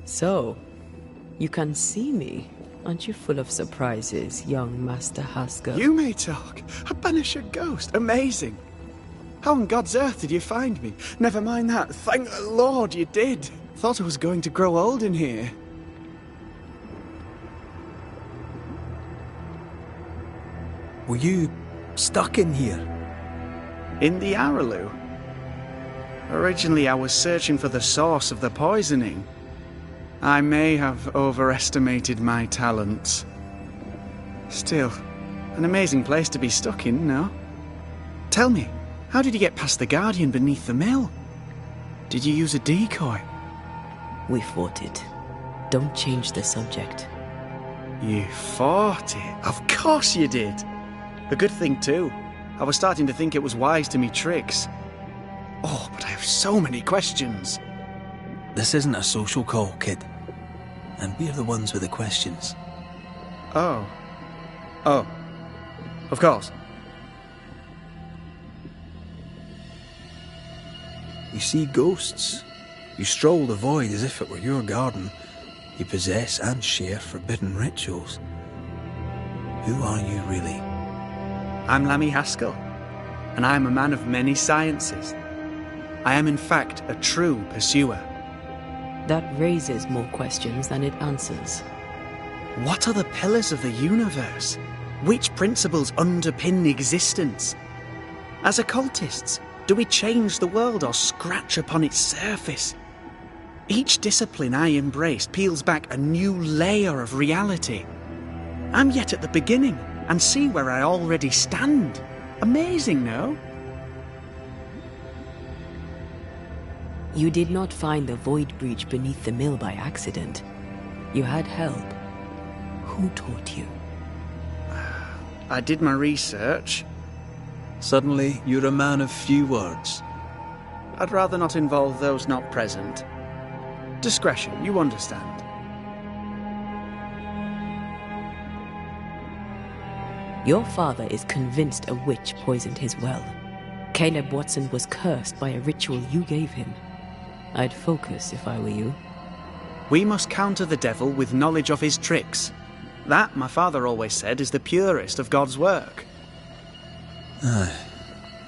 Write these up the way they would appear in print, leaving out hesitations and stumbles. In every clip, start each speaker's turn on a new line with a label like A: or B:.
A: So, you can see me. Aren't you full of surprises, young Master Haskell?
B: You may talk. A Banisher ghost. Amazing. How on God's earth did you find me? Never mind that. Thank the Lord you did. Thought I was going to grow old in here.
C: Were you stuck in here?
B: In the Araloo? Originally I was searching for the source of the poisoning. I may have overestimated my talents. Still, an amazing place to be stuck in, no? Tell me, how did you get past the Guardian beneath the mill? Did you use a decoy?
A: We fought it. Don't change the subject.
B: You fought it? Of course you did! A good thing too. I was starting to think it was wise to me tricks. Oh, but I have so many questions.
C: This isn't a social call, kid. And we're the ones with the questions.
B: Oh. Oh. Of course.
C: You see ghosts. You stroll the void as if it were your garden. You possess and share forbidden rituals. Who are you really?
B: I'm Lammy Haskell, and I am a man of many sciences. I am in fact a true pursuer.
A: That raises more questions than it answers.
B: What are the pillars of the universe? Which principles underpin existence? As occultists, do we change the world or scratch upon its surface? Each discipline I embrace peels back a new layer of reality. I'm yet at the beginning, and see where I already stand. Amazing, no?
A: You did not find the void breach beneath the mill by accident. You had help. Who taught you?
B: I did my research.
C: Suddenly, you're a man of few words.
B: I'd rather not involve those not present. Discretion, you understand.
A: Your father is convinced a witch poisoned his well. Caleb Watson was cursed by a ritual you gave him. I'd focus if I were you.
B: We must counter the devil with knowledge of his tricks. That, my father always said, is the purest of God's work.
C: Aye,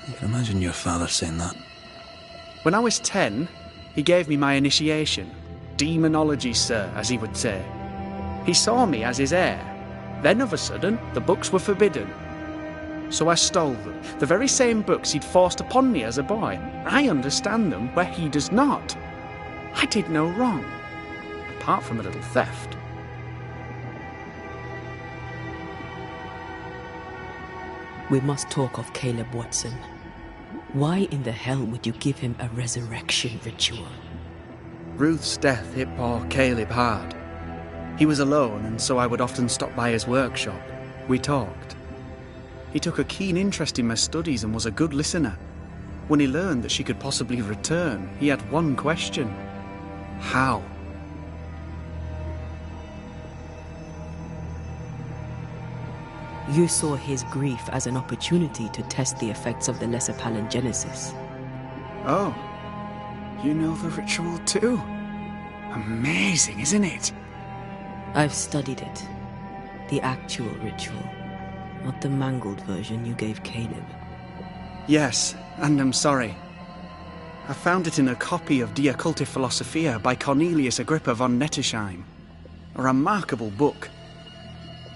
C: you can imagine your father saying that.
B: When I was 10, he gave me my initiation. Demonology, sir, as he would say. He saw me as his heir. Then, of a sudden, the books were forbidden. So I stole them, the very same books he'd forced upon me as a boy. I understand them where he does not. I did no wrong, apart from a little theft.
A: We must talk of Caleb Watson. Why in the hell would you give him a resurrection ritual?
B: Ruth's death hit poor Caleb hard. He was alone, and so I would often stop by his workshop. We talked. He took a keen interest in my studies and was a good listener. When he learned that she could possibly return, he had one question. How?
A: You saw his grief as an opportunity to test the effects of the lesser palingenesis.
B: Oh, you know the ritual too? Amazing, isn't it?
A: I've studied it. The actual ritual. Not the mangled version you gave Caleb.
B: Yes, and I'm sorry. I found it in a copy of De Occulti Philosophia by Cornelius Agrippa von Nettesheim. A remarkable book.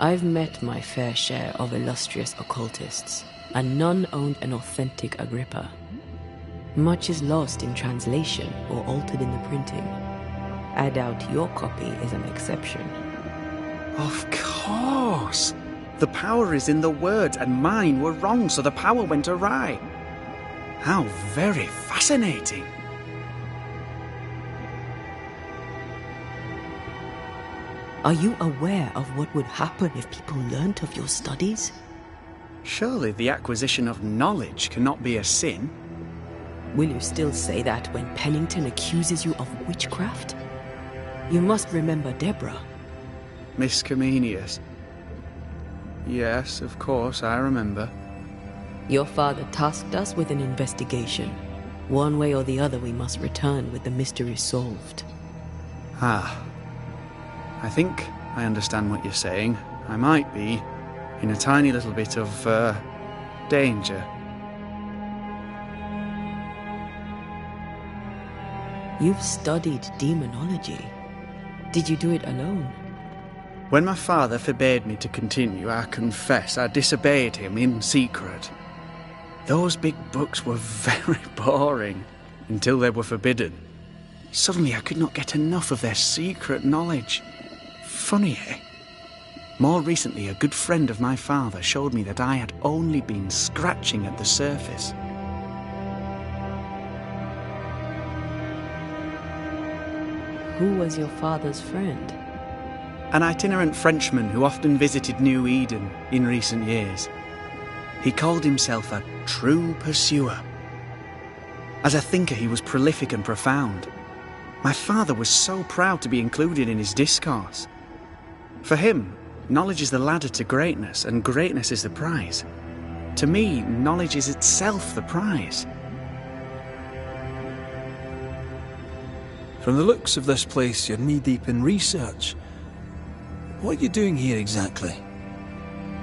A: I've met my fair share of illustrious occultists, and none owned an authentic Agrippa. Much is lost in translation or altered in the printing. I doubt your copy is an exception.
B: Of course! The power is in the words, and mine were wrong, so the power went awry. How very fascinating.
A: Are you aware of what would happen if people learnt of your studies?
B: Surely the acquisition of knowledge cannot be a sin.
A: Will you still say that when Pennington accuses you of witchcraft? You must remember Deborah.
B: Miss Comenius. Yes, of course, I remember.
A: Your father tasked us with an investigation. One way or the other, we must return with the mystery solved.
B: Ah. I think I understand what you're saying. I might be in a tiny little bit of, danger.
A: You've studied demonology. Did you do it alone?
B: When my father forbade me to continue, I confess I disobeyed him in secret. Those big books were very boring until they were forbidden. Suddenly I could not get enough of their secret knowledge. Funny, eh? More recently, a good friend of my father showed me that I had only been scratching at the surface.
A: Who was your father's friend?
B: An itinerant Frenchman who often visited New Eden in recent years. He called himself a true pursuer. As a thinker, he was prolific and profound. My father was so proud to be included in his discourse. For him, knowledge is the ladder to greatness, and greatness is the prize. To me, knowledge is itself the prize.
C: From the looks of this place, you're knee-deep in research. What are you doing here exactly?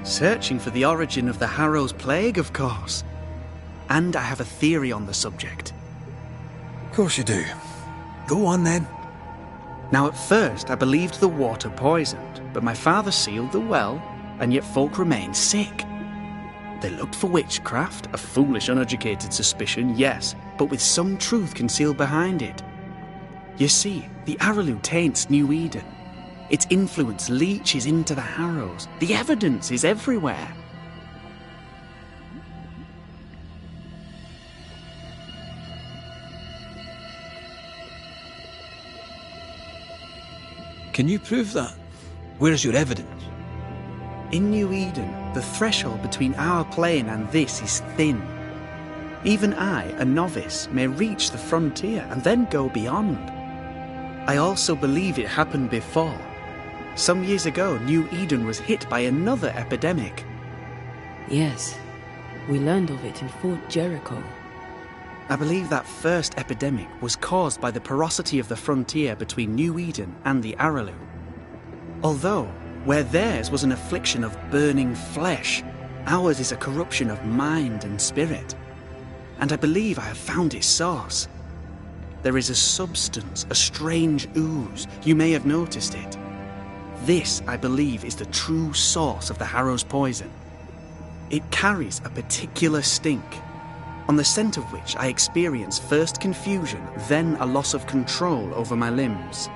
B: Searching for the origin of the Harrow's plague, of course. And I have a theory on the subject.
C: Of course you do. Go on then.
B: Now, at first, I believed the water poisoned, but my father sealed the well, and yet folk remained sick. They looked for witchcraft, a foolish, uneducated suspicion, yes, but with some truth concealed behind it. You see, the Araloo taints New Eden. Its influence leaches into the Harrows. The evidence is everywhere.
C: Can you prove that? Where's your evidence?
B: In New Eden, the threshold between our plane and this is thin. Even I, a novice, may reach the frontier and then go beyond. I also believe it happened before. Some years ago, New Eden was hit by another epidemic.
A: Yes, we learned of it in Fort Jericho.
B: I believe that first epidemic was caused by the porosity of the frontier between New Eden and the Araloo. Although, where theirs was an affliction of burning flesh, ours is a corruption of mind and spirit. And I believe I have found its source. There is a substance, a strange ooze. You may have noticed it. This, I believe, is the true source of the Harrow's poison. It carries a particular stink, on the scent of which I experience first confusion, then a loss of control over my limbs.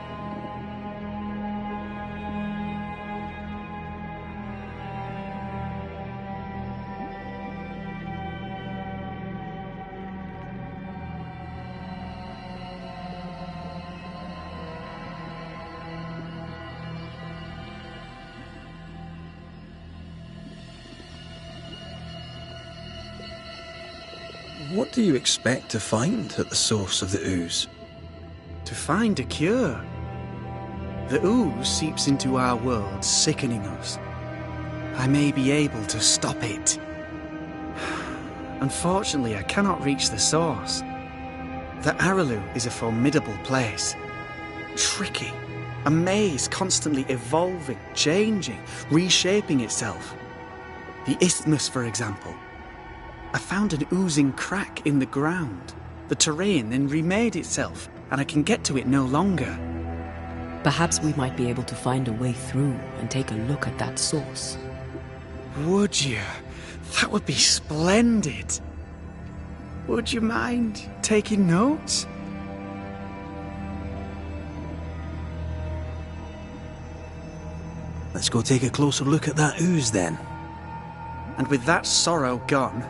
C: What do you expect to find at the source of the ooze?
B: To find a cure. The ooze seeps into our world, sickening us. I may be able to stop it. Unfortunately, I cannot reach the source. The Araloo is a formidable place. Tricky. A maze constantly evolving, changing, reshaping itself. The isthmus, for example. I found an oozing crack in the ground. The terrain then remade itself, and I can get to it no longer.
A: Perhaps we might be able to find a way through and take a look at that source.
B: Would you? That would be splendid. Would you mind taking notes?
C: Let's go take a closer look at that ooze then.
B: And with that sorrow gone,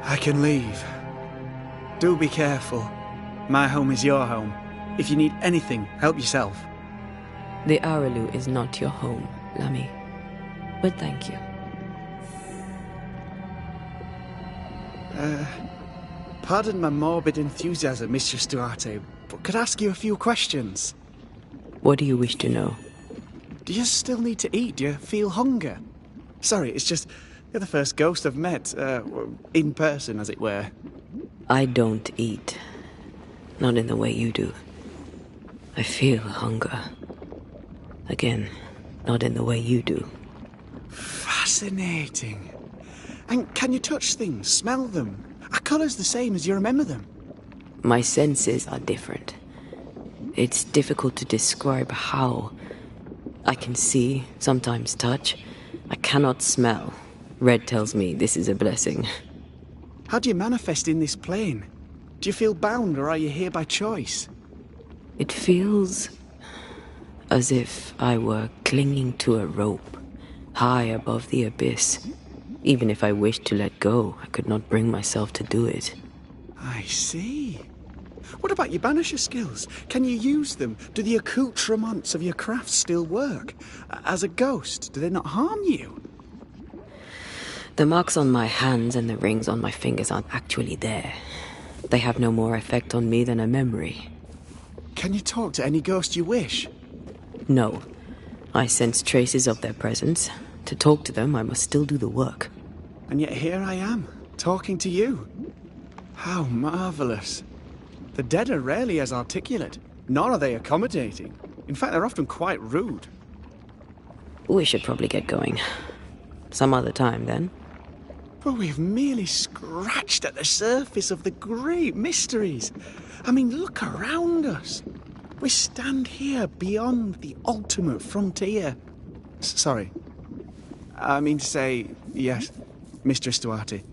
B: I can leave. Do be careful. My home is your home. If you need anything, help yourself.
A: The Araloo is not your home, Lammy. But thank you.
B: Pardon my morbid enthusiasm, Mistress Duarte, but could I ask you a few questions?
A: What do you wish to know?
B: Do you still need to eat? Do you feel hunger? Sorry, it's just... You're the first ghost I've met, in person, as it were.
A: I don't eat. not in the way you do. I feel hunger. Again, not in the way you do.
B: Fascinating. And can you touch things, smell them? Are colours the same as you remember them?
A: My senses are different. It's difficult to describe how. I can see, sometimes touch. I cannot smell. Red tells me this is a blessing.
B: How do you manifest in this plane? Do you feel bound, or are you here by choice?
A: It feels as if I were clinging to a rope, high above the abyss. Even if I wished to let go, I could not bring myself to do it.
B: I see. What about your Banisher skills? Can you use them? Do the accoutrements of your craft still work? As a ghost, do they not harm you?
A: The marks on my hands and the rings on my fingers aren't actually there. They have no more effect on me than a memory.
B: Can you talk to any ghost you wish?
A: No. I sense traces of their presence. To talk to them, I must still do the work.
B: And yet here I am, talking to you. How marvellous. The dead are rarely as articulate, nor are they accommodating. In fact, they're often quite rude.
A: We should probably get going. Some other time, then.
B: But we've merely scratched at the surface of the great mysteries. I mean, look around us. We stand here beyond the ultimate frontier. Sorry. I mean to say, yes, Mistress Duarte.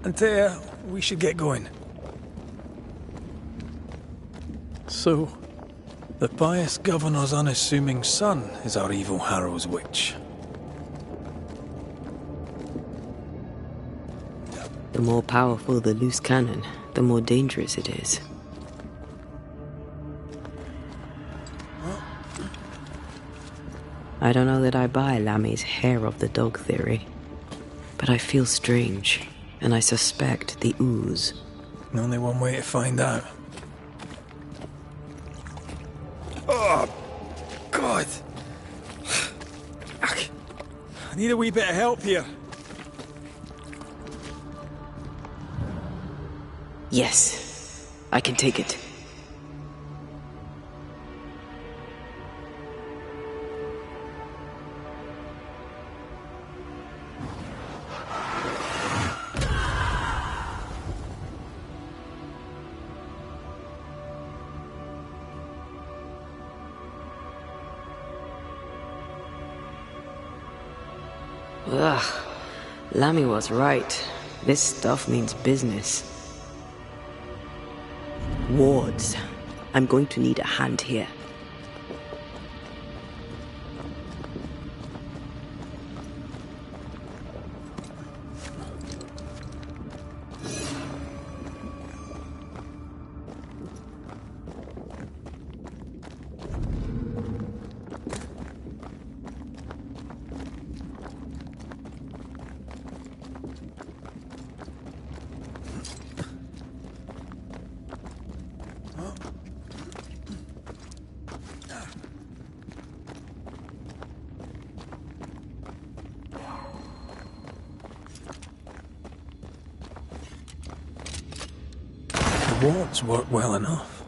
C: Antea, we should get going. So, the pious governor's unassuming son is our evil Harrow's witch.
A: The more powerful the loose cannon, the more dangerous it is. I don't know that I buy Lammy's hair of the dog theory, but I feel strange, and I suspect the ooze.
C: Only one way to find out. Oh, God! I need a wee bit of help here.
A: Yes, I can take it. Ugh, Lammy was right. This stuff means business. Wards. I'm going to need a hand here.
C: The wards work well enough.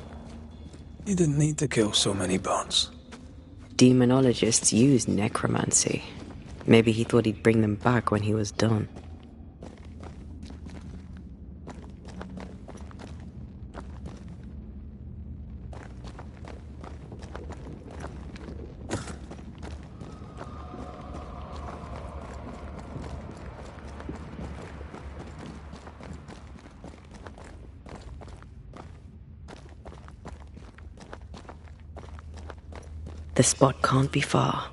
C: You didn't need to kill so many bots.
A: Demonologists use necromancy. Maybe he thought he'd bring them back when he was done. The spot can't be far.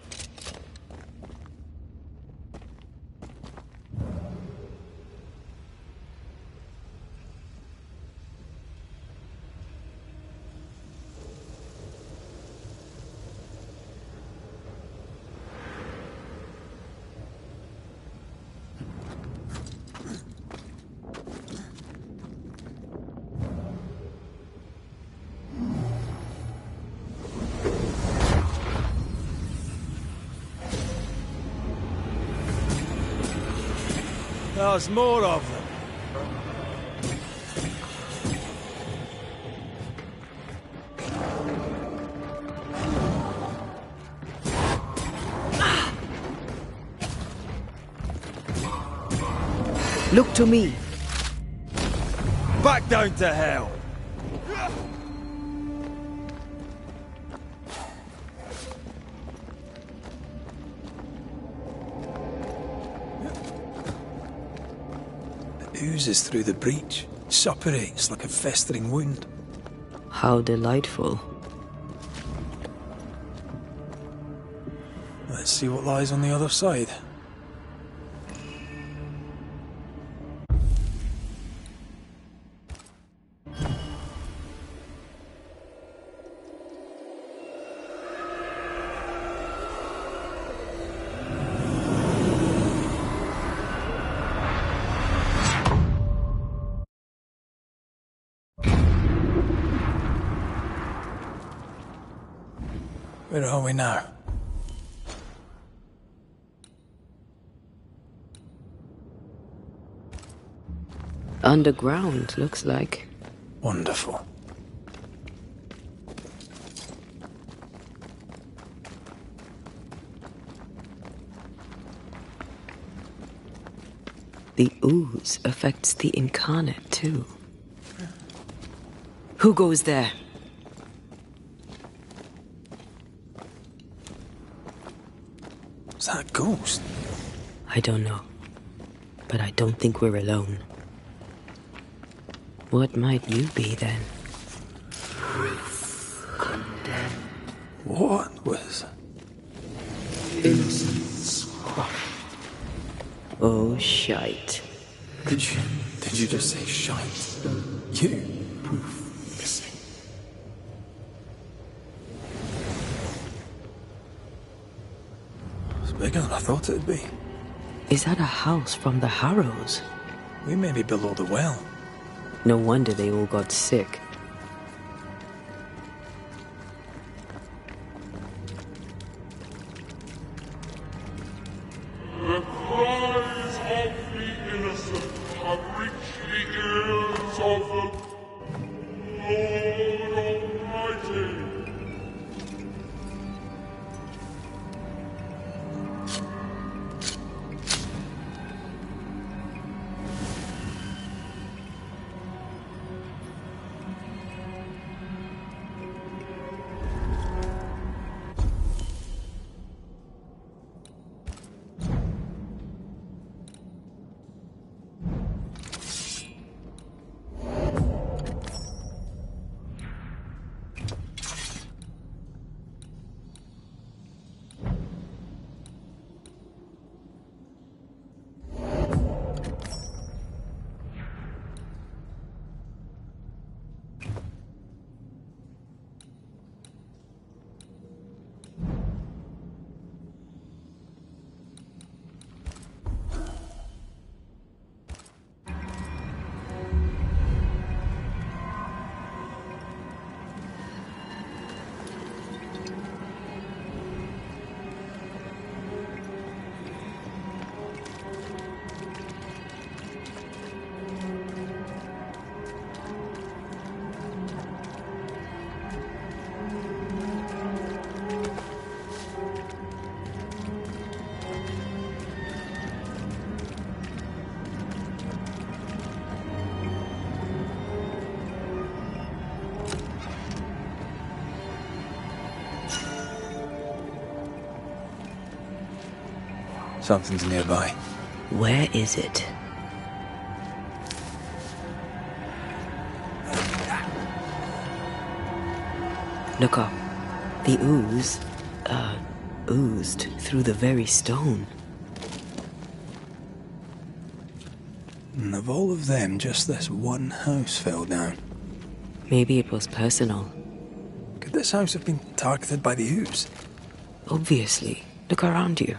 C: There's more of them.
A: Look to me.
C: Back down to hell. It oozes through the breach, suppurates like a festering wound.
A: How delightful.
C: Let's see what lies on the other side. Where are we now?
A: Underground, looks like.
C: Wonderful.
A: The ooze affects the incarnate, too. Who goes there?
C: Is that a ghost?
A: I don't know. But I don't think we're alone. What might you be then?
C: What was...
B: Innocence.
A: Oh, shite.
C: Did you just say shite? You?
B: Missing.
C: It's bigger than I thought it'd be.
A: Is that a house from the Harrows?
C: We may be below the well.
A: No wonder they all got sick.
D: The cries of the innocent have reached the ears of the Lord Almighty.
C: Something's nearby.
A: Where is it? Look up. The ooze, oozed through the very stone.
C: And of all of them, just this one house fell down.
A: Maybe it was personal.
C: Could this house have been targeted by the ooze?
A: Obviously. Look around you.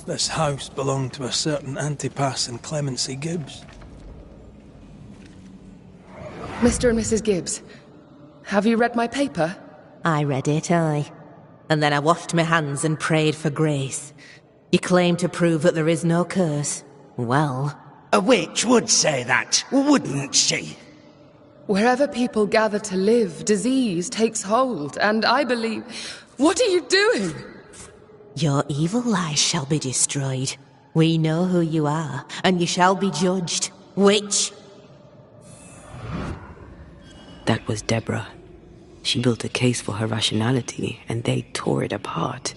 C: This house belonged to a certain Antipas and Clemency Gibbs.
E: Mr. and Mrs. Gibbs, have you read my paper?
F: I read it, aye. And then I washed my hands and prayed for grace. You claim to prove that there is no curse. Well...
B: A witch would say that, wouldn't she?
E: Wherever people gather to live, disease takes hold, and I believe... What are you doing?
F: Your evil lies shall be destroyed. We know who you are, and you shall be judged. Witch!
A: That was Deborah. She built a case for her rationality, and they tore it apart.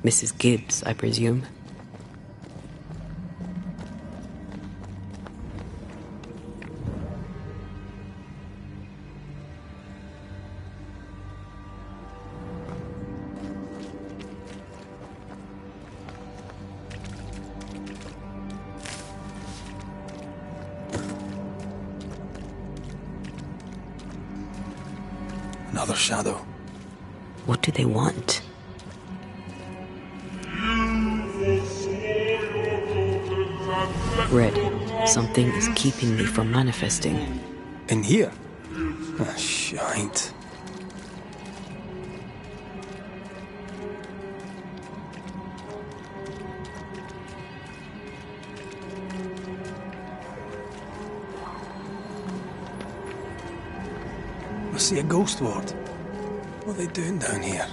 A: Mrs. Gibbs, I presume.
C: Another shadow.
A: What do they want? Red, something is keeping me from manifesting.
C: In here? Ah, shite. I see a ghost ward. What are they doing down here?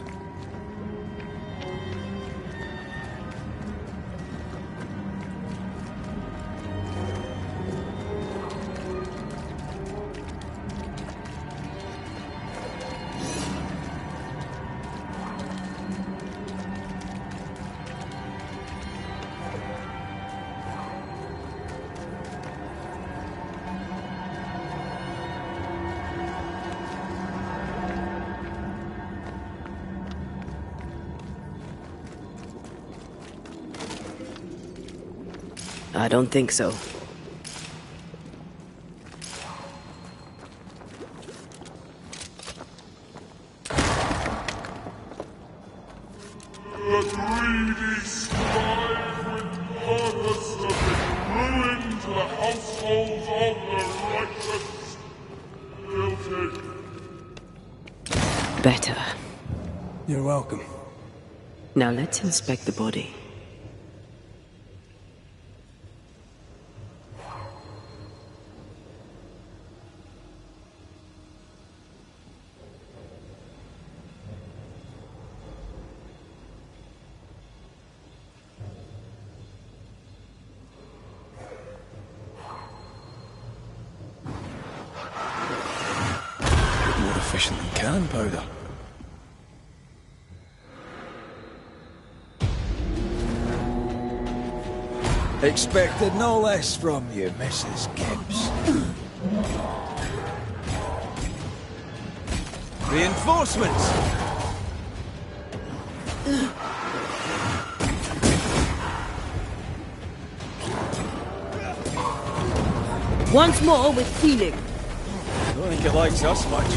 A: I don't think so.
D: The greedy strive with purpose that will ruin the households of the righteous. Guilty.
A: Better.
C: You're welcome.
A: Now let's inspect the body.
C: More efficient than cannon powder. Expected no less from you, Mrs. Gibbs. Reinforcements!
A: Once more with healing.
C: I don't think it likes us much.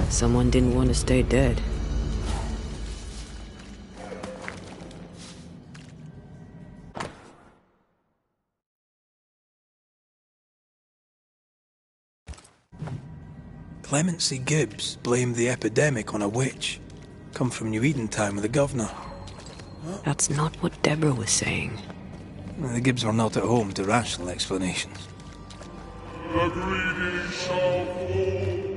A: Someone didn't want to stay dead.
C: Clemency Gibbs blamed the epidemic on a witch. Come from New Eden Town with the governor.
A: That's not what Deborah was saying.
C: The Gibbs were not at home to rational explanations.
D: The greedy shall fall,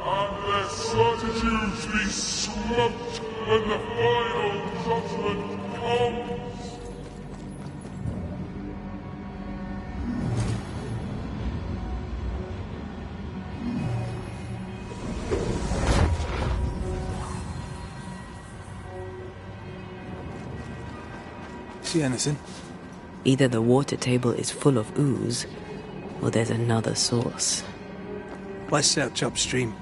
D: and their certitudes be swept when the final judgment comes.
C: See anything?
A: Either the water table is full of ooze, or there's another source.
C: Let's search upstream.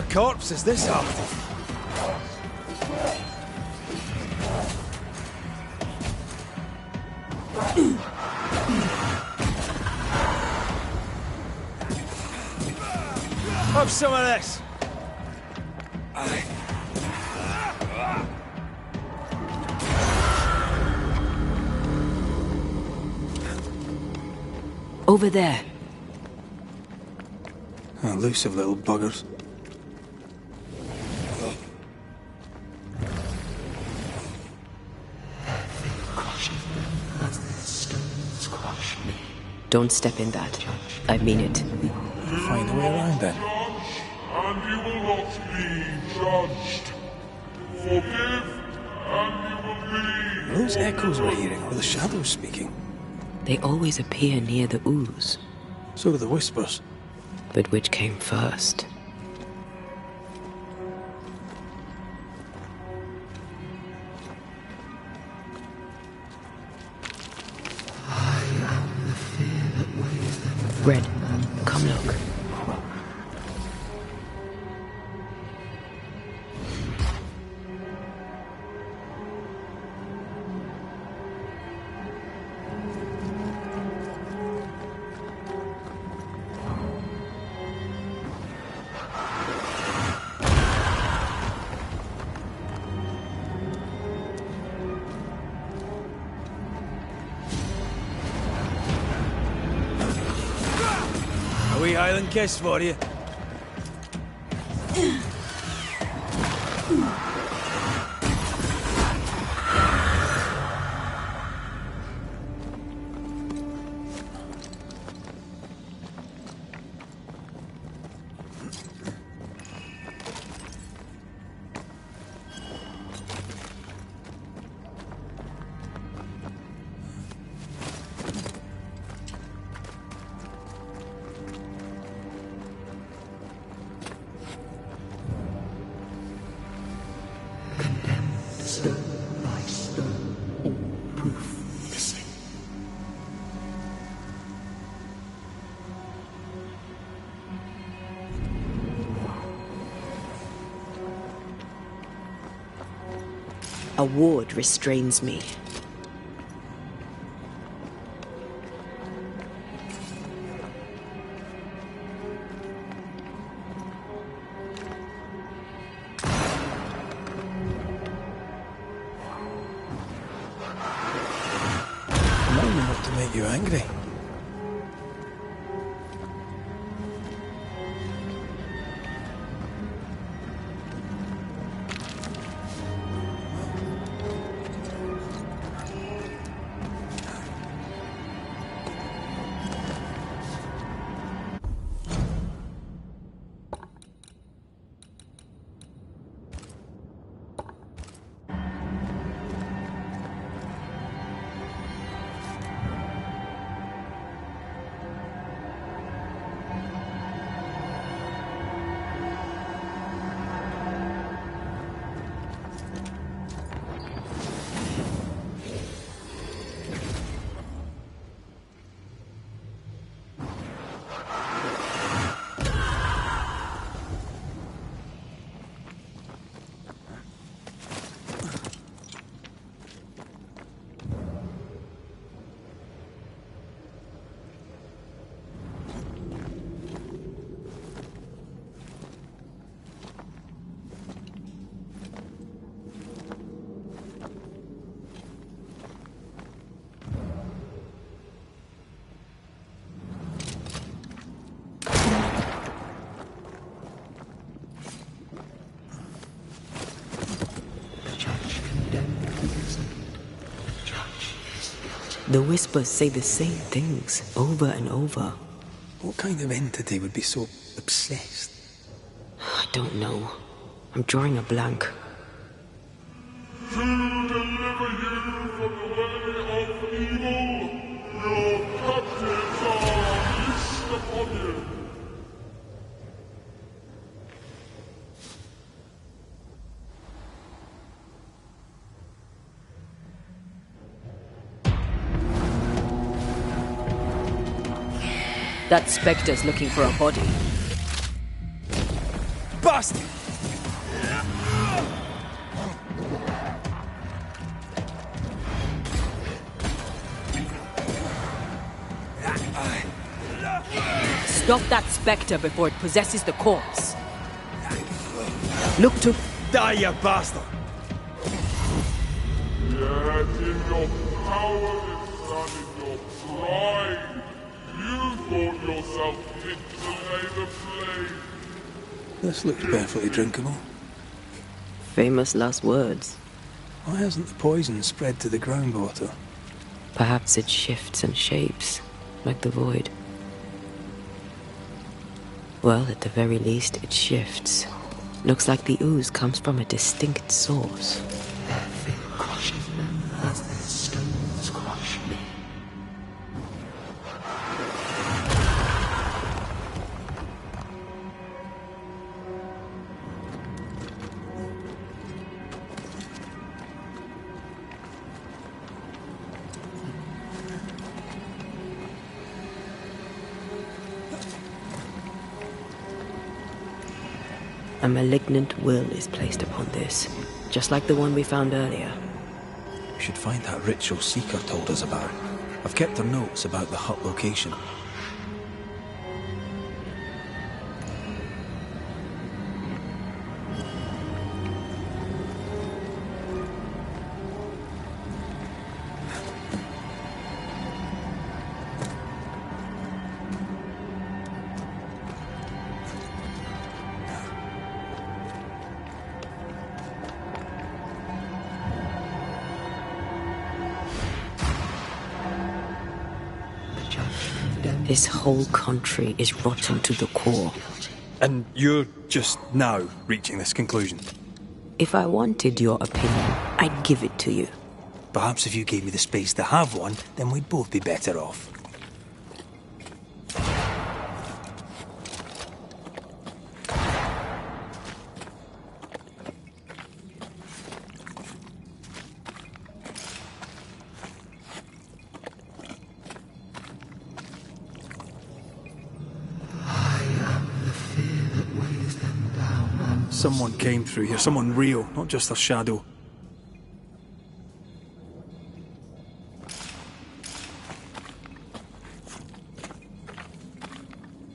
C: of corpse is this of? Have some of this.
A: Over there.
C: Elusive little buggers.
A: Don't step in that. I mean it.
C: Find a way around then.
D: And you will not be judged. Forgive, and you will be...
C: Are those echoes we're hearing, or the shadows speaking?
A: They always appear near the ooze.
C: So do the whispers.
A: But which came first? Red, come look.
C: A wee Highland kiss for you.
A: A ward restrains me.
C: Remind me not to make you angry.
A: The whispers say the same things over and over.
C: What kind of entity would be so obsessed?
A: I don't know. I'm drawing a blank.
D: To deliver you from the way of evil, your captives are loosed upon you.
A: That spectre's looking for a body.
C: fast!
A: Stop that spectre before it possesses the corpse. Look to...
C: Die, you bastard!
D: Yet in your cowardice and in your pride, you thought yourself fit to lay the blame.
C: This looks perfectly drinkable.
A: Famous last words.
C: Why hasn't the poison spread to the groundwater?
A: Perhaps it shifts and shapes, like the void. Well, at the very least, it shifts. Looks like the ooze comes from a distinct source. A malignant will is placed upon this, just like the one we found earlier.
C: We should find that ritual Seeker told us about. I've kept her notes about the hut location.
A: This whole country is rotten to the core.
C: And you're just now reaching this conclusion?
A: If I wanted your opinion, I'd give it to you.
C: Perhaps if you gave me the space to have one, then we'd both be better off. Someone came through here, someone real, not just a shadow.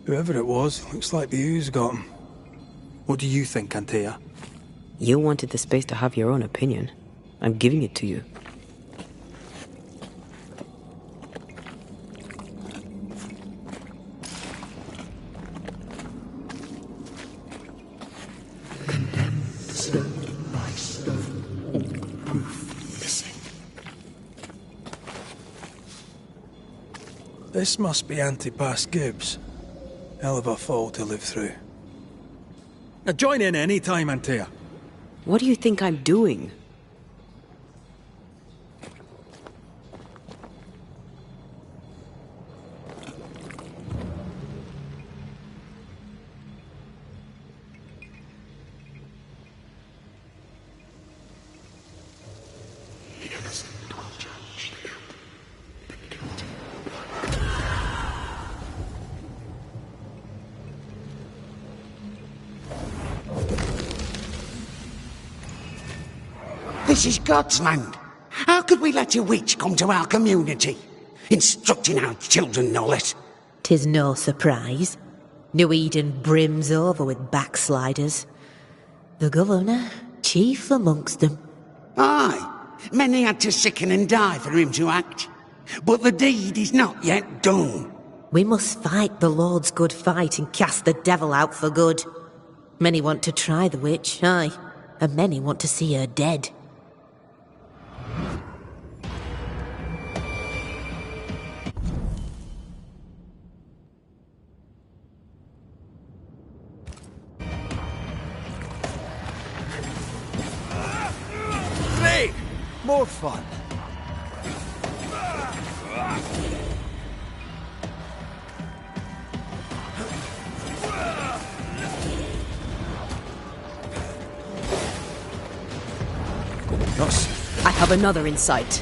C: Whoever it was, looks like the ooze got him. What do you think, Antea?
A: You wanted the space to have your own opinion. I'm giving it to you.
C: This must be Antipas Gibbs. Hell of a fall to live through. Now join in any time, Antea.
A: What do you think I'm doing?
G: This is God's land. How could we let a witch come to our community? Instructing our children, no less.
F: 'Tis no surprise. New Eden brims over with backsliders. The governor, chief amongst them.
G: Aye, many had to sicken and die for him to act. But the deed is not yet done.
F: We must fight the Lord's good fight and cast the devil out for good. Many want to try the witch, aye, and many want to see her dead.
C: Great! More fun.
A: I have another in sight.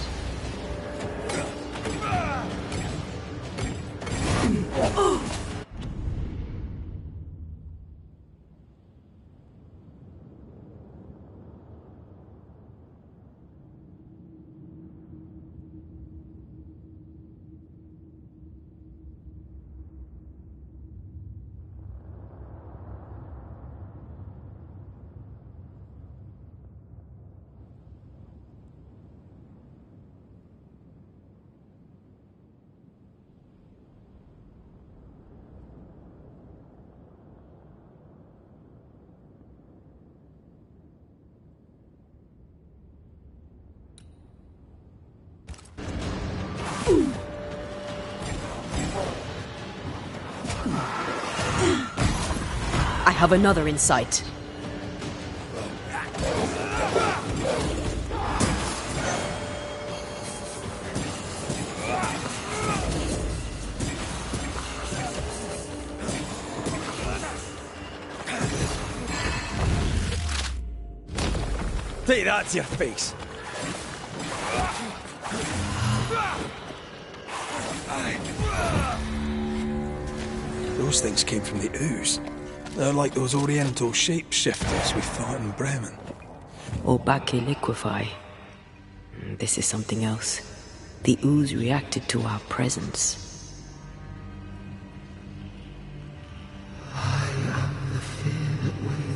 A: I have another in sight.
C: Take that to your face. Those things came from the ooze. They're like those oriental shapeshifters we fought in Bremen.
A: Obake liquefy. This is something else. The ooze reacted to our presence.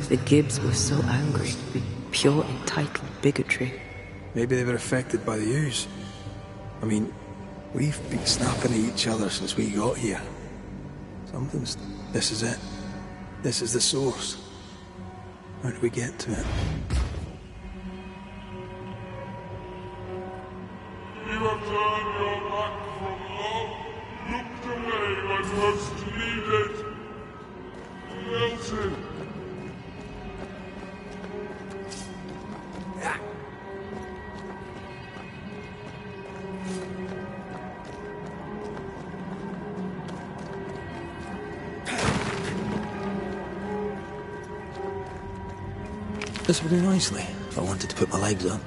A: The Gibbs were so angry with pure entitled bigotry.
C: Maybe they were affected by the ooze. I mean, we've been snapping at each other since we got here. This is it. This is the source. How do we get to it?
D: You have turned your back from love, looked away when most needed. Wilton.
C: This would do nicely if I wanted to put my legs up.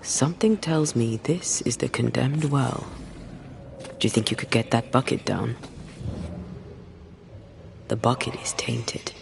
A: Something tells me this is the condemned well. Do you think you could get that bucket down? The bucket is tainted.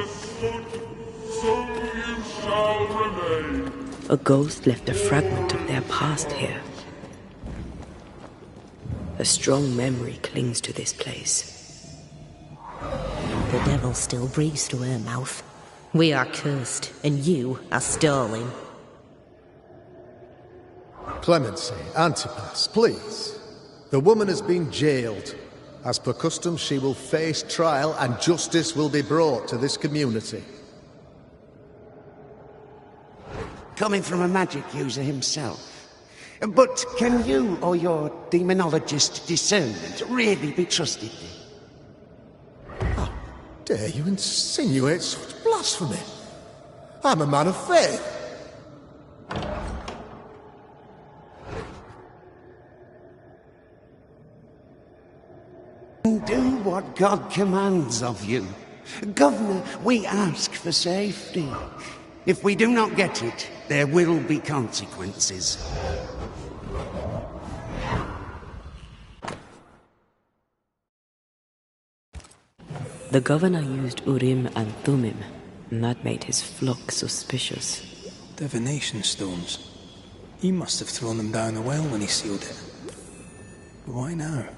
D: understood, so you shall remain.
A: A ghost left a fragment of their past here. A strong memory clings to this place.
F: The devil still breathes through her mouth. We are cursed, and you are stolen.
H: Clemency, Antipas, please. The woman has been jailed. As per custom, she will face trial and justice will be brought to this community.
G: Coming from a magic user himself. But can you or your demonologist discernment really be trusted?
H: How dare you insinuate such blasphemy? I'm a man of faith.
G: Do what God commands of you. Governor, we ask for safety. If we do not get it, there will be consequences.
A: The governor used Urim and Thummim, and that made his flock suspicious.
C: Divination stones. He must have thrown them down the well when he sealed it. But why now?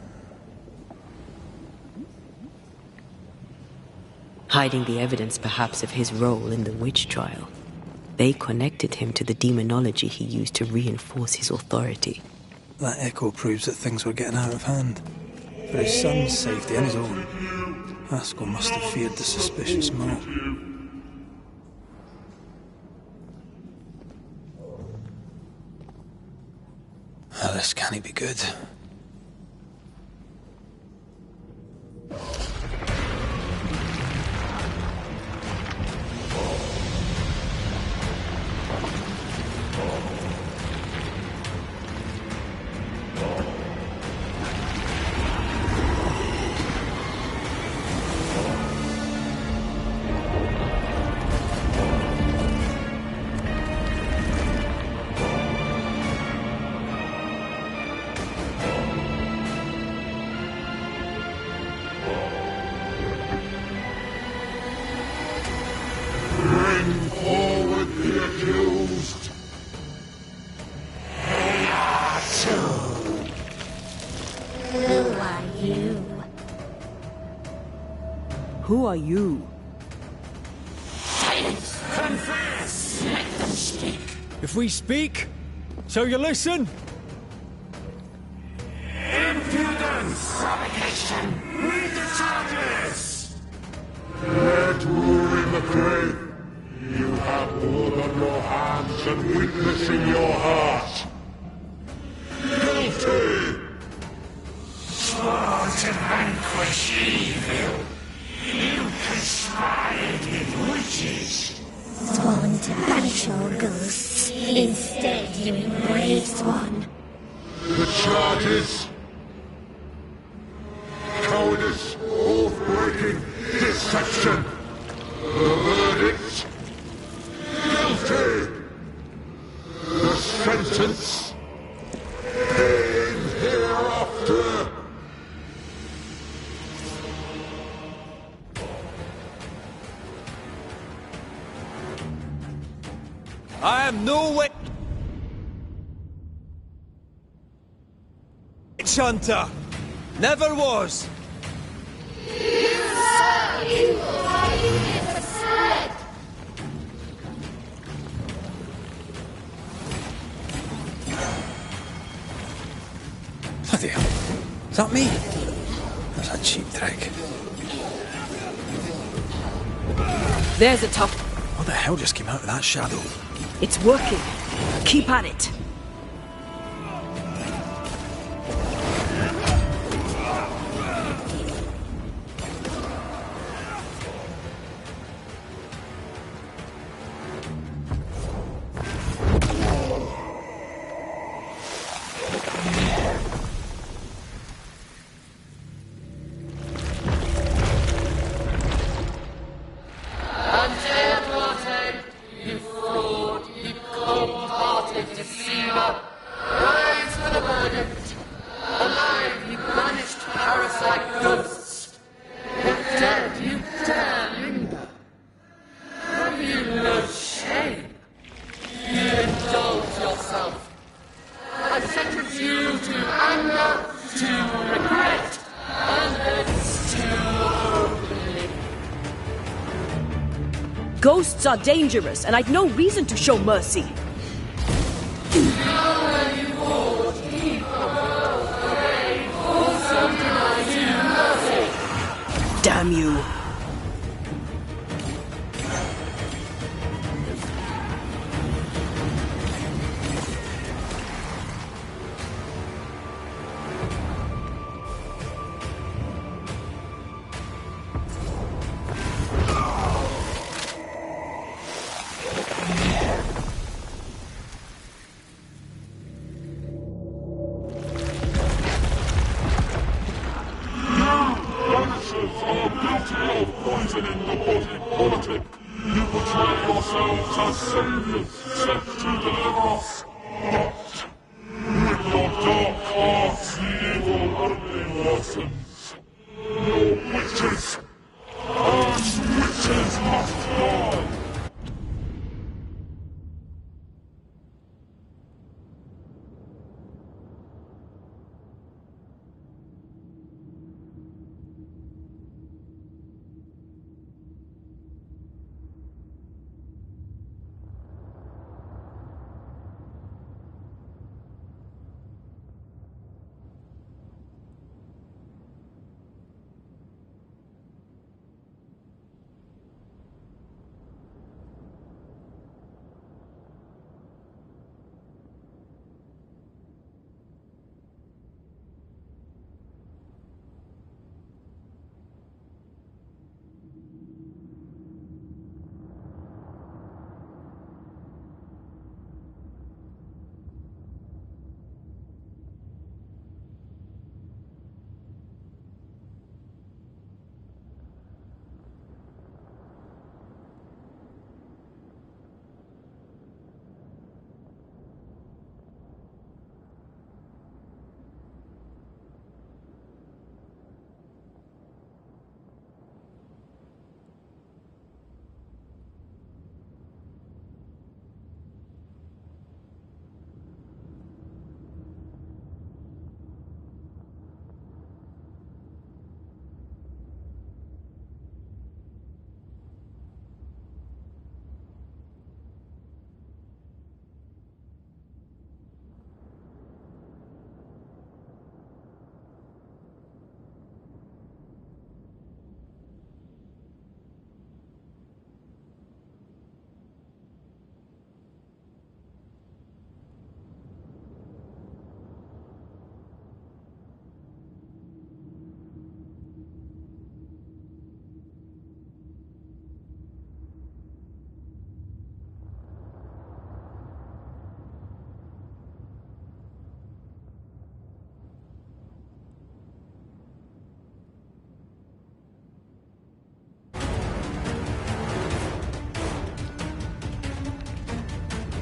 A: Hiding the evidence perhaps of his role in the witch trial. They connected him to the demonology he used to reinforce his authority.
C: That echo proves that things were getting out of hand. For his son's safety and his own, Haskell must have feared the suspicious mob. Ah, this can't be good.
A: Who are you?
I: Silence! Confess! Let them speak!
J: If we speak, so you listen?
I: Impudence! Provocation! Read the charges!
D: Let rule in the grave. You have blood on your hands and weakness in your heart. Guilty!
I: Sworn to vanquish evil. You conspired with witches.
K: Sworn to banish all ghosts. Instead, you embraced one.
D: The charges: cowardice, oath-breaking, deception. The verdict: guilty. The sentence: pain hereafter.
J: I am no witch hunter. Never was.
C: Bloody hell. Is that me? That's a cheap trick.
A: There's a top.
C: What the hell just came out of that shadow?
A: It's working. Keep at it.
E: You fraud, you cold-hearted deceiver!
L: Ghosts are dangerous, and I'd no reason to show mercy. Damn you.
D: Banishers are guilty of poisoning the body politic. You portray yourselves as saviors sent to deliver us. But with your dark hearts, the evil only worsens. Your witches and witches must die.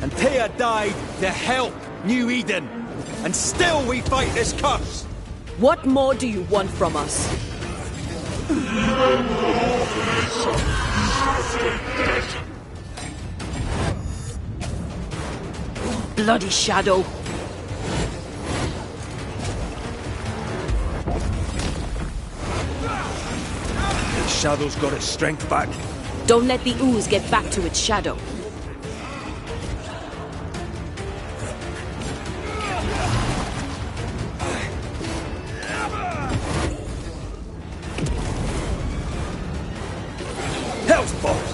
J: And Thea died to help New Eden. And still we fight this curse.
L: What more do you want from us? Bloody Shadow.
J: The Shadow's got its strength back.
L: Don't let the ooze get back to its shadow.
J: Hell's balls!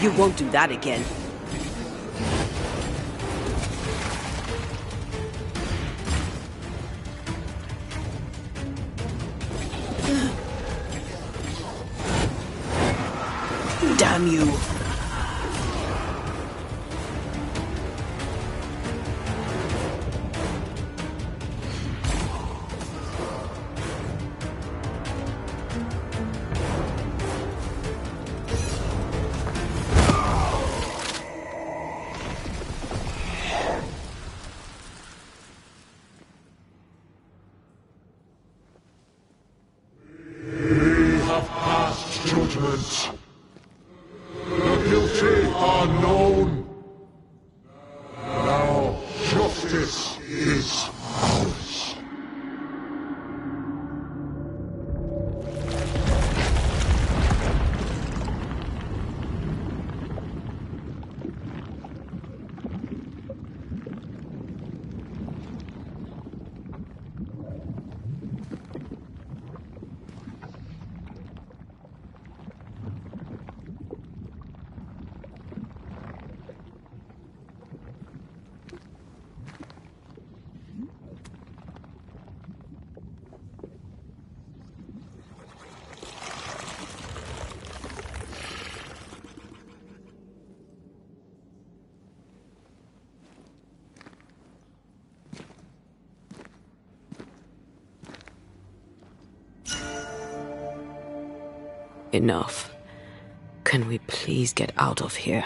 L: You won't do that again. Damn you.
D: We have passed judgment. The guilty are known. Now justice is ours.
A: Enough. Can we please get out of here?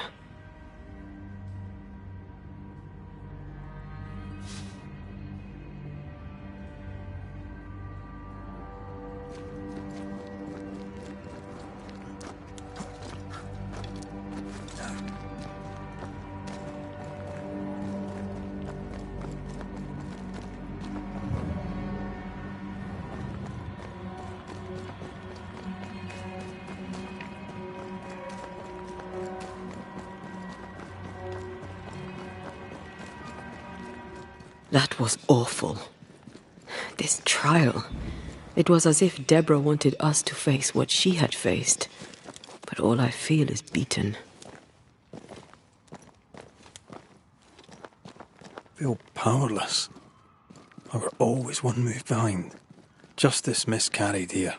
A: That was awful. This trial. It was as if Deborah wanted us to face what she had faced. But all I feel is beaten.
C: Feel powerless. I were always one move behind. Justice miscarried here.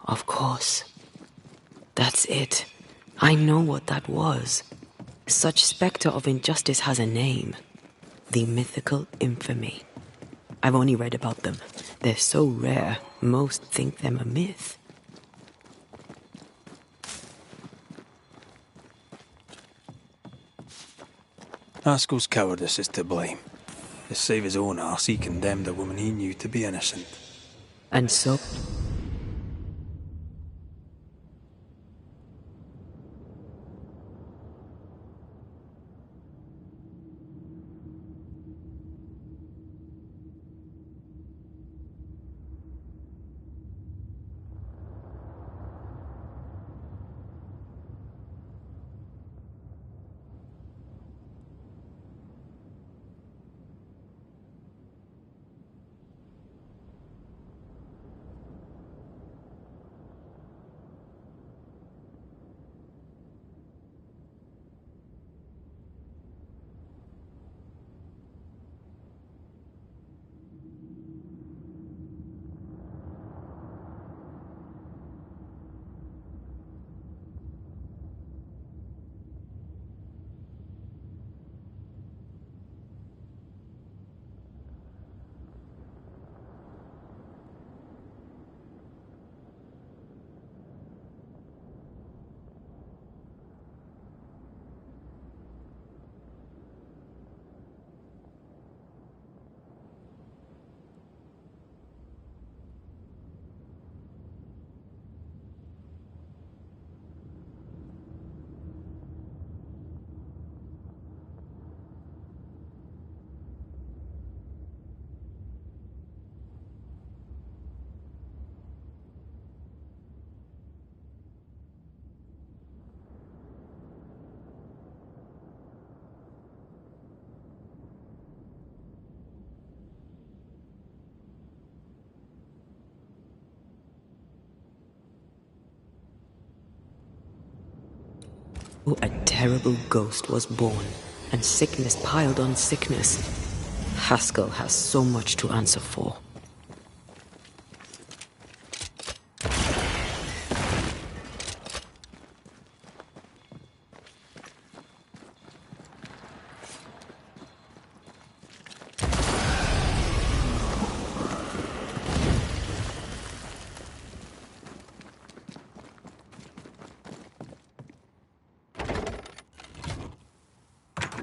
A: Of course. That's it. I know what that was. Such spectre of injustice has a name. The mythical infamy. I've only read about them. They're so rare, most think them a myth.
C: Haskell's cowardice is to blame. To save his own arse, he condemned a woman he knew to be innocent.
A: And so... a terrible ghost was born, and sickness piled on sickness. Haskell has so much to answer for.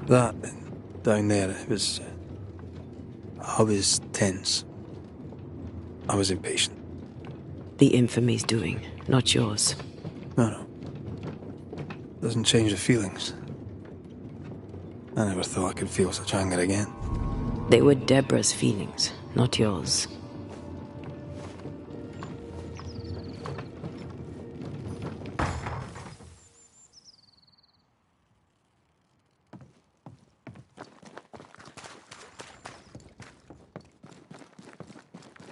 C: That, down there, it was... I was tense. I was impatient.
A: The infamy's doing, not yours.
C: No. Doesn't change the feelings. I never thought I could feel such anger again.
A: They were Deborah's feelings, not yours.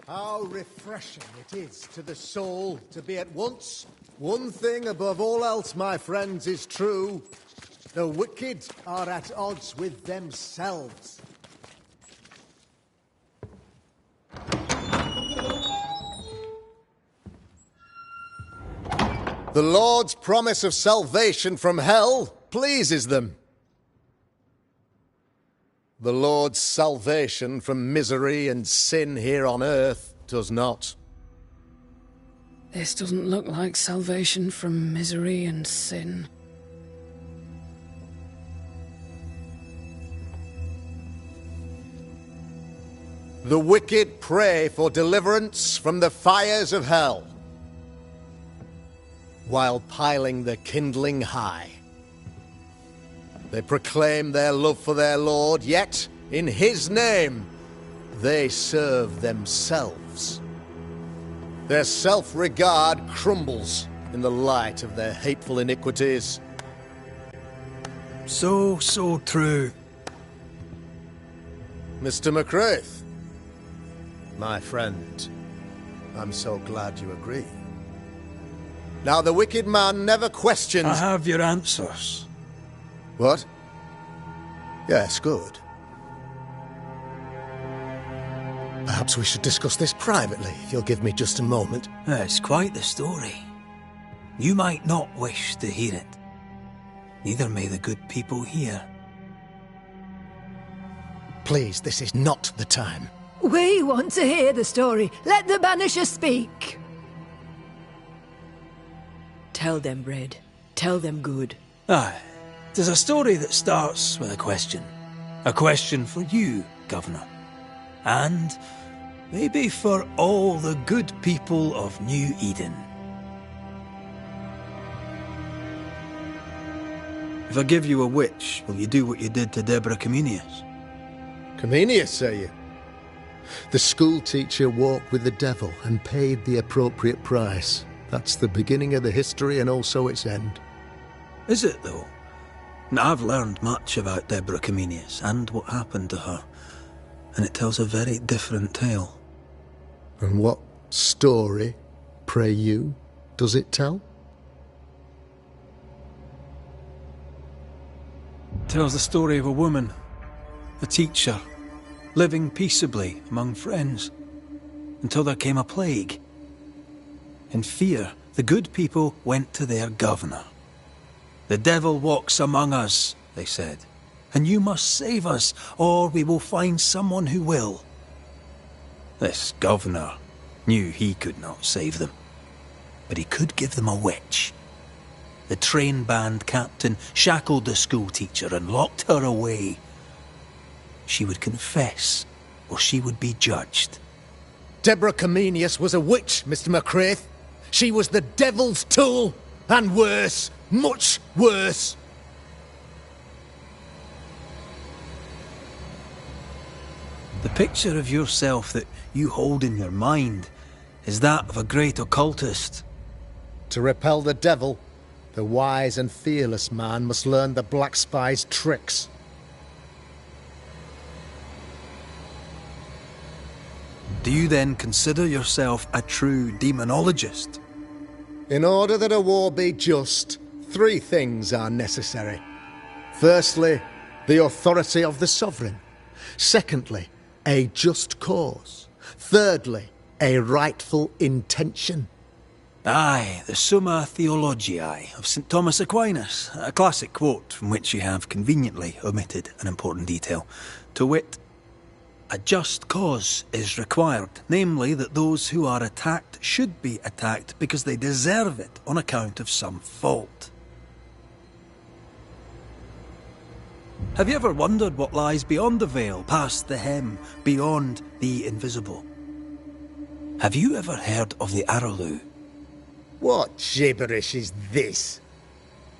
H: How refreshing it is to the soul to be at once one thing above all else, my friends, is true. The wicked are at odds with themselves. The Lord's promise of salvation from hell pleases them. The Lord's salvation from misery and sin here on earth does not.
E: This doesn't look like salvation from misery and sin.
H: The wicked pray for deliverance from the fires of hell, while piling the kindling high. They proclaim their love for their Lord, yet, in his name, they serve themselves. Their self-regard crumbles in the light of their hateful iniquities.
C: So true.
H: Mr. McCraith, my friend, I'm so glad you agree. Now, the wicked man never questions...
C: I have your answers.
H: What? Yes, good. Perhaps we should discuss this privately, if you'll give me just a moment.
C: It's quite the story. You might not wish to hear it. Neither may the good people here.
H: Please, this is not the time.
M: We want to hear the story. Let the Banishers speak.
A: Tell them, Red. Tell them good.
C: Aye. It is a story that starts with a question. A question for you, Governor. And maybe for all the good people of New Eden. If I give you a witch, will you do what you did to Deborah Comenius?
H: Comenius, say you? The school teacher walked with the devil and paid the appropriate price. That's the beginning of the history and also its end.
C: Is it, though? Now, I've learned much about Deborah Comenius and what happened to her, and it tells a very different tale.
H: And what story, pray you, does it tell?
C: It tells the story of a woman, a teacher, living peaceably among friends, until there came a plague. In fear, the good people went to their governor. "The devil walks among us," they said, "and you must save us, or we will find someone who will." This governor knew he could not save them, but he could give them a witch. The train band captain shackled the school teacher and locked her away. She would confess, or she would be judged.
H: Deborah Comenius was a witch, Mr. McCraith. She was the devil's tool, and worse, much worse.
C: The picture of yourself that you hold in your mind is that of a great occultist.
H: To repel the devil, the wise and fearless man must learn the Black Spy's tricks.
C: Do you then consider yourself a true demonologist?
H: In order that a war be just, 3 things are necessary. Firstly, the authority of the sovereign. Secondly, a just cause. Thirdly, a rightful intention.
C: Aye, the Summa Theologiae of St. Thomas Aquinas, a classic quote from which you have conveniently omitted an important detail, to wit, "A just cause is required, namely that those who are attacked should be attacked because they deserve it on account of some fault." Have you ever wondered what lies beyond the veil, past the hem, beyond the invisible? Have you ever heard of the Araloo?
H: What gibberish is this?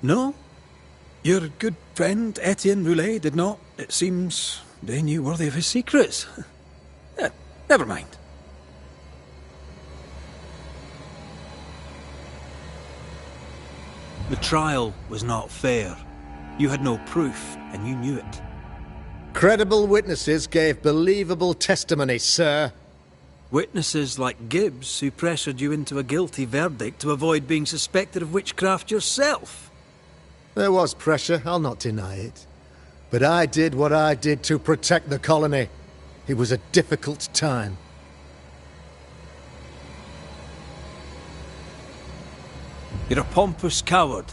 C: No? Your good friend Etienne Roulet did not, it seems... They knew worthy of his secrets. Never mind. The trial was not fair. You had no proof, and you knew it.
H: Credible witnesses gave believable testimony, sir.
C: Witnesses like Gibbs, who pressured you into a guilty verdict to avoid being suspected of witchcraft yourself.
H: There was pressure, I'll not deny it. But I did what I did to protect the colony. It was a difficult time.
C: You're a pompous coward,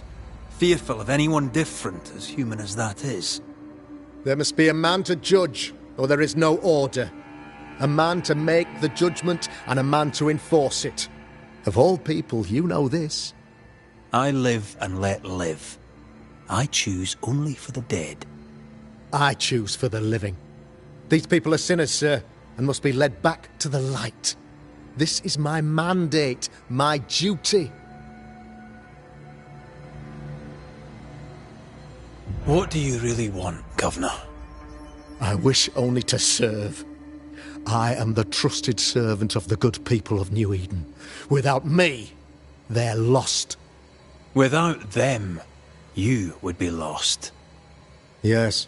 C: fearful of anyone different, as human as that is.
H: There must be a man to judge, or there is no order. A man to make the judgment, and a man to enforce it. Of all people, you know this.
C: I live and let live. I choose only for the dead.
H: I choose for the living. These people are sinners, sir, and must be led back to the light. This is my mandate, my duty.
C: What do you really want, Governor?
H: I wish only to serve. I am the trusted servant of the good people of New Eden. Without me, they're lost.
C: Without them, you would be lost.
H: Yes.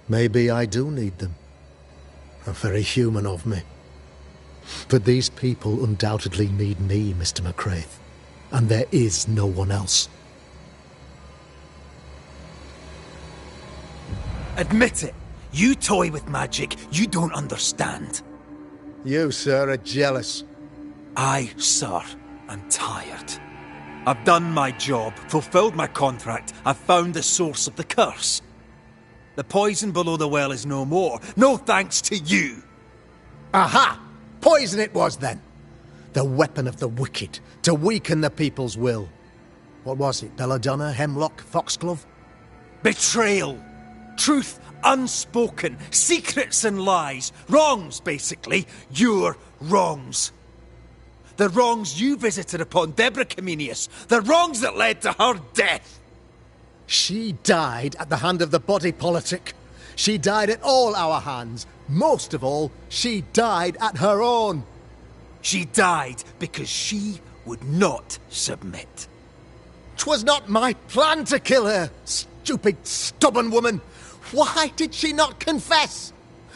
H: Maybe I do need them. How very human of me. But these people undoubtedly need me, Mr. McCraith. And there is no one else.
C: Admit it. You toy with magic you don't understand.
H: You, sir, are jealous.
C: I, sir, am tired. I've done my job, fulfilled my contract, I've found the source of the curse. The poison below the well is no more, no thanks to you.
H: Aha! Poison it was, then. The weapon of the wicked, to weaken the people's will. What was it, belladonna, hemlock, foxglove?
C: Betrayal. Truth unspoken, secrets and lies, wrongs, basically, your wrongs. The wrongs you visited upon Deborah Comenius, the wrongs that led to her death.
H: She died at the hand of the body politic. She died at all our hands. Most of all, she died at her own.
C: She died because she would not submit.
H: 'Twas not my plan to kill her, stupid, stubborn woman. Why did she not confess?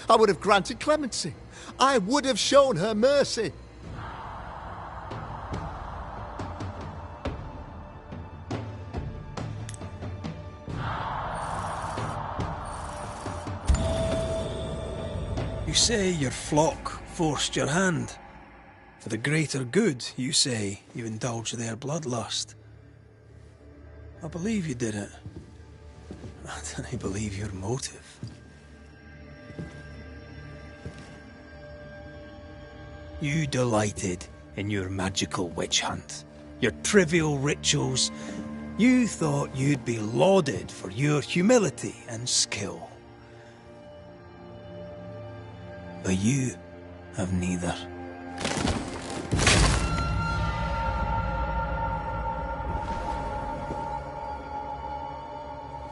H: I would have granted clemency. I would have shown her mercy.
C: You say your flock forced your hand. For the greater good, you say, you indulged their bloodlust. I believe you did it. I don't believe your motive. You delighted in your magical witch hunt, your trivial rituals. You thought you'd be lauded for your humility and skill. But you have neither.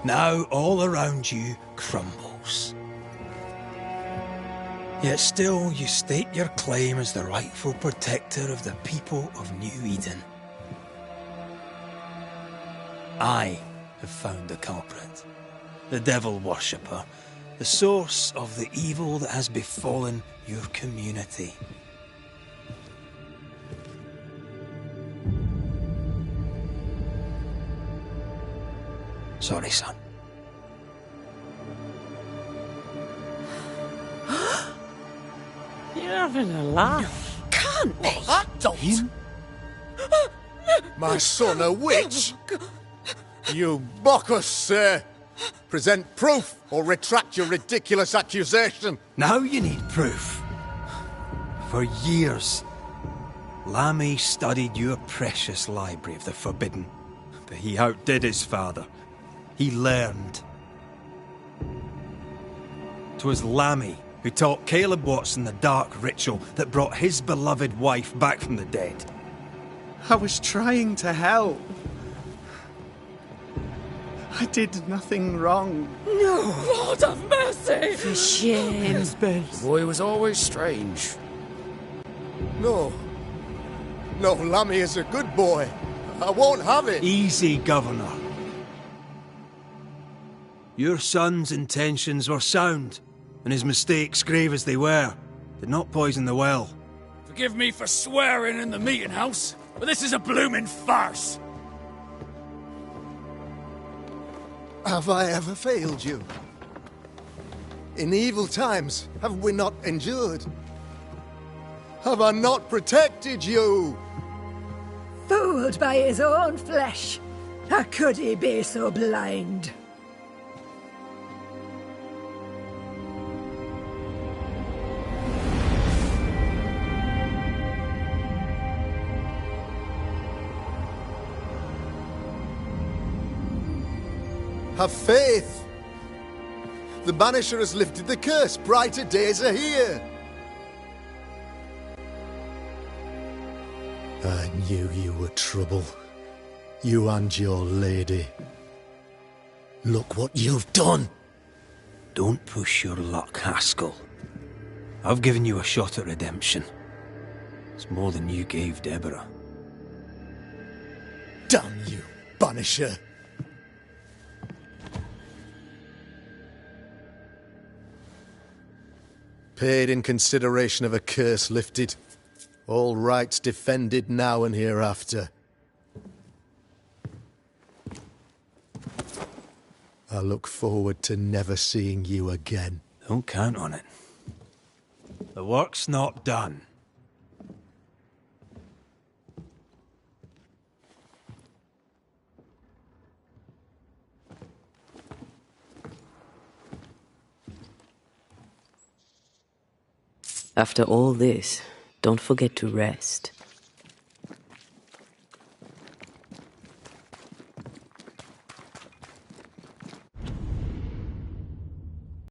C: Now all around you crumbles. Yet still you state your claim as the rightful protector of the people of New Eden. I have found the culprit, the devil worshipper, the source of the evil that has befallen your community. Sorry, son.
L: You're having a laugh. Can't be.
H: That don't. My son, a witch? You mock us, sir. Present proof or retract your ridiculous accusation.
C: Now you need proof. For years, Lammy studied your precious library of the forbidden, but he outdid his father. He learned. 'Twas Lammy who taught Caleb Watson the dark ritual that brought his beloved wife back from the dead.
B: I was trying to help. I did nothing wrong.
L: No! Lord have mercy! For shame.
N: The boy was always strange.
H: No. No, Lammy is a good boy. I won't have it.
C: Easy, Governor. Your son's intentions were sound, and his mistakes, grave as they were, did not poison the well.
N: Forgive me for swearing in the meeting house, but this is a blooming farce.
H: Have I ever failed you? In evil times, have we not endured? Have I not protected you?
M: Fooled by his own flesh. How could he be so blind?
H: Have faith! The Banisher has lifted the curse. Brighter days are here. I knew you were trouble. You and your lady. Look what you've done!
C: Don't push your luck, Haskell. I've given you a shot at redemption. It's more than you gave Deborah.
H: Damn you, Banisher! Paid in consideration of a curse lifted. All rights defended now and hereafter. I look forward to never seeing you again.
C: Don't count on it. The work's not done.
A: After all this, don't forget to rest.